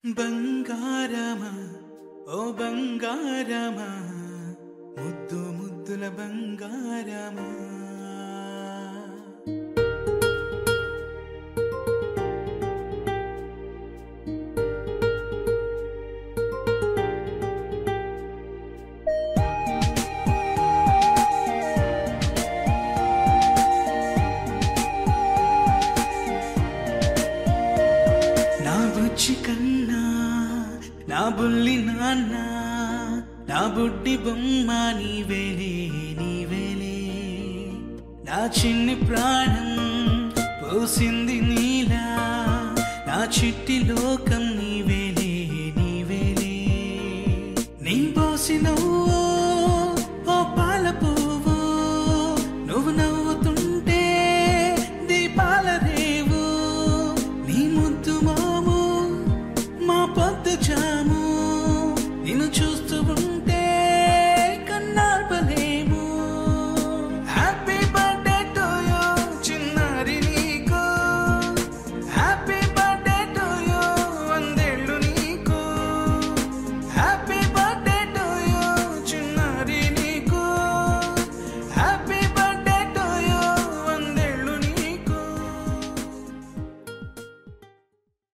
బంగారమా ఓ బంగారమా ముద్దు ముద్దుల బంగారమా నా బుచ్చి కన్నా నా బుల్లి నాన్న నా బుడ్డి బొమ్మ నీవేలే నీవేలే నా చిన్ని ప్రాణం పోసింది నీలా నా చిట్టి లోకం నీవేలే నీవేలే నీ పోసిన